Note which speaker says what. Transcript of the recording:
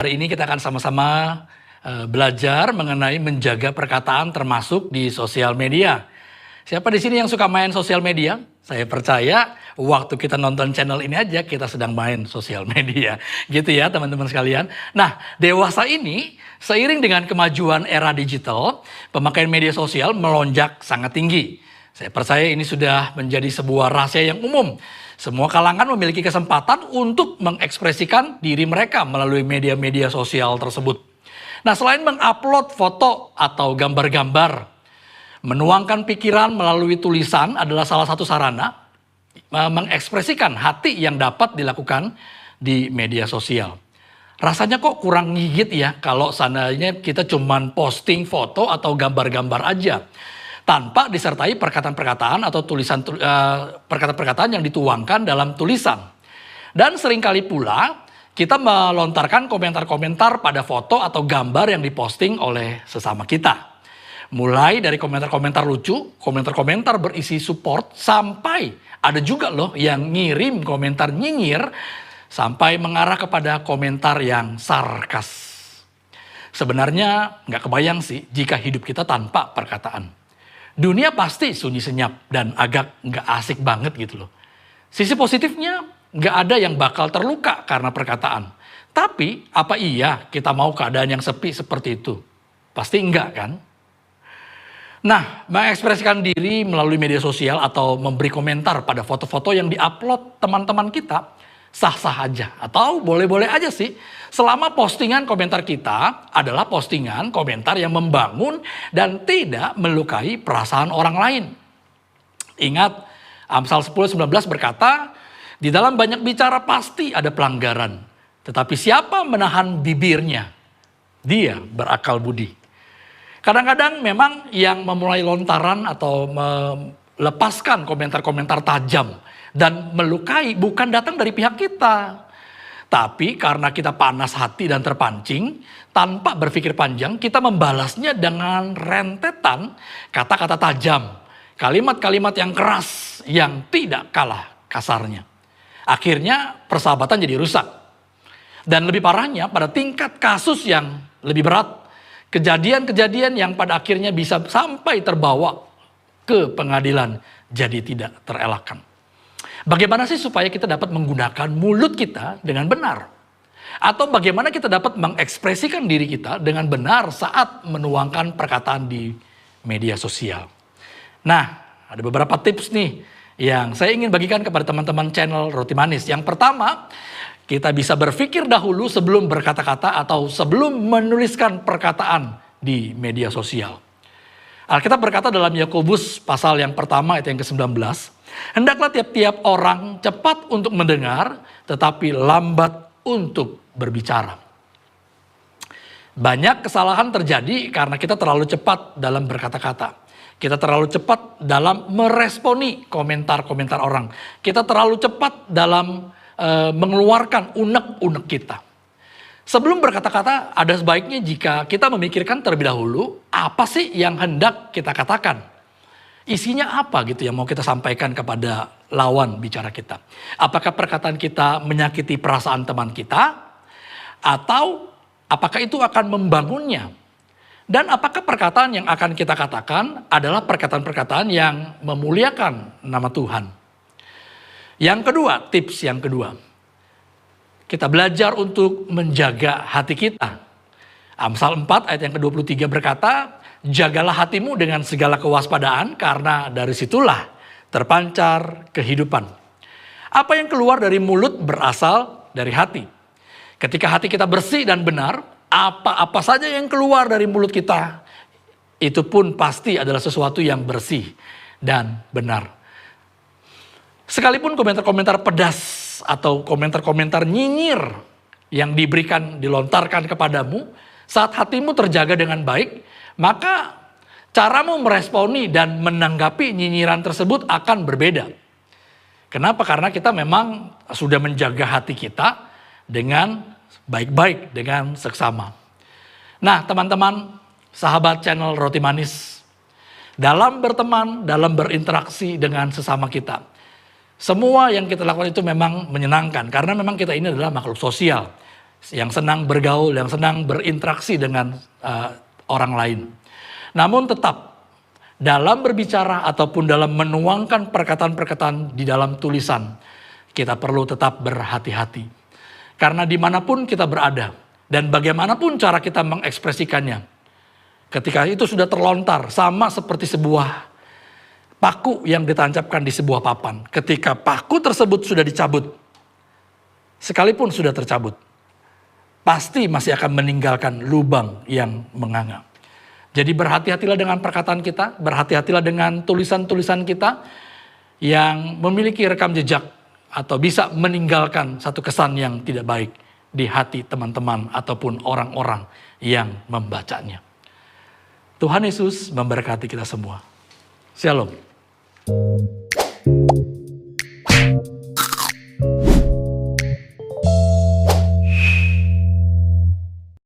Speaker 1: Hari ini kita akan sama-sama belajar mengenai menjaga perkataan termasuk di sosial media. Siapa di sini yang suka main sosial media? Saya percaya waktu kita nonton channel ini aja kita sedang main sosial media. Gitu ya teman-teman sekalian. Nah, dewasa ini seiring dengan kemajuan era digital, pemakaian media sosial melonjak sangat tinggi. Saya percaya ini sudah menjadi sebuah rahasia yang umum. Semua kalangan memiliki kesempatan untuk mengekspresikan diri mereka melalui media-media sosial tersebut. Nah, selain mengupload foto atau gambar-gambar, menuangkan pikiran melalui tulisan adalah salah satu sarana mengekspresikan hati yang dapat dilakukan di media sosial. Rasanya kok kurang gigit ya kalau seandainya kita cuman posting foto atau gambar-gambar aja, tanpa disertai perkataan-perkataan atau perkataan-perkataan yang dituangkan dalam tulisan. Dan seringkali pula kita melontarkan komentar-komentar pada foto atau gambar yang diposting oleh sesama kita. Mulai dari komentar-komentar lucu, komentar-komentar berisi support, sampai ada juga loh yang ngirim komentar nyinyir, sampai mengarah kepada komentar yang sarkas. Sebenarnya nggak kebayang sih jika hidup kita tanpa perkataan. Dunia pasti sunyi senyap dan agak nggak asik banget gitu loh. Sisi positifnya nggak ada yang bakal terluka karena perkataan. Tapi apa iya kita mau keadaan yang sepi seperti itu? Pasti enggak kan? Nah, mengekspresikan diri melalui media sosial atau memberi komentar pada foto-foto yang diupload teman-teman kita sah-sah aja atau boleh-boleh aja sih, selama postingan komentar kita adalah postingan komentar yang membangun dan tidak melukai perasaan orang lain. Ingat, Amsal 10:19 berkata, di dalam banyak bicara pasti ada pelanggaran, tetapi siapa menahan bibirnya, dia berakal budi. Kadang-kadang memang yang memulai lontaran atau melepaskan komentar-komentar tajam dan melukai bukan datang dari pihak kita. Tapi karena kita panas hati dan terpancing, tanpa berpikir panjang kita membalasnya dengan rentetan kata-kata tajam. Kalimat-kalimat yang keras yang tidak kalah kasarnya. Akhirnya persahabatan jadi rusak. Dan lebih parahnya pada tingkat kasus yang lebih berat. Kejadian-kejadian yang pada akhirnya bisa sampai terbawa ke pengadilan jadi tidak terelakkan. Bagaimana sih supaya kita dapat menggunakan mulut kita dengan benar? Atau bagaimana kita dapat mengekspresikan diri kita dengan benar saat menuangkan perkataan di media sosial? Nah, ada beberapa tips nih yang saya ingin bagikan kepada teman-teman channel Roti Manis. Yang pertama, kita bisa berpikir dahulu sebelum berkata-kata atau sebelum menuliskan perkataan di media sosial. Alkitab berkata dalam Yakobus pasal yang pertama ayat yang ke-19, hendaklah tiap-tiap orang cepat untuk mendengar, tetapi lambat untuk berbicara. Banyak kesalahan terjadi karena kita terlalu cepat dalam berkata-kata. Kita terlalu cepat dalam meresponi komentar-komentar orang. Kita terlalu cepat dalam mengeluarkan unek-unek kita. Sebelum berkata-kata, ada sebaiknya jika kita memikirkan terlebih dahulu, apa sih yang hendak kita katakan? Isinya apa gitu yang mau kita sampaikan kepada lawan bicara kita? Apakah perkataan kita menyakiti perasaan teman kita? Atau apakah itu akan membangunnya? Dan apakah perkataan yang akan kita katakan adalah perkataan-perkataan yang memuliakan nama Tuhan? Yang kedua, tips yang kedua. Kita belajar untuk menjaga hati kita. Amsal 4 ayat yang ke-23 berkata, jagalah hatimu dengan segala kewaspadaan karena dari situlah terpancar kehidupan. Apa yang keluar dari mulut berasal dari hati. Ketika hati kita bersih dan benar, apa-apa saja yang keluar dari mulut kita, itu pun pasti adalah sesuatu yang bersih dan benar. Sekalipun komentar-komentar pedas atau komentar-komentar nyinyir yang dilontarkan kepadamu, saat hatimu terjaga dengan baik, maka caramu meresponi dan menanggapi nyinyiran tersebut akan berbeda. Kenapa? Karena kita memang sudah menjaga hati kita dengan baik-baik, dengan seksama. Nah teman-teman, sahabat channel Roti Manis, dalam berteman, dalam berinteraksi dengan sesama kita, semua yang kita lakukan itu memang menyenangkan karena memang kita ini adalah makhluk sosial. yang senang bergaul, yang senang berinteraksi dengan orang lain. Namun tetap dalam berbicara ataupun dalam menuangkan perkataan-perkataan di dalam tulisan, kita perlu tetap berhati-hati. Karena dimanapun kita berada dan bagaimanapun cara kita mengekspresikannya, ketika itu sudah terlontar sama seperti sebuah paku yang ditancapkan di sebuah papan. Ketika paku tersebut sudah dicabut, sekalipun sudah tercabut, pasti masih akan meninggalkan lubang yang menganga. Jadi berhati-hatilah dengan perkataan kita, berhati-hatilah dengan tulisan-tulisan kita yang memiliki rekam jejak atau bisa meninggalkan satu kesan yang tidak baik di hati teman-teman ataupun orang-orang yang membacanya. Tuhan Yesus memberkati kita semua. Shalom.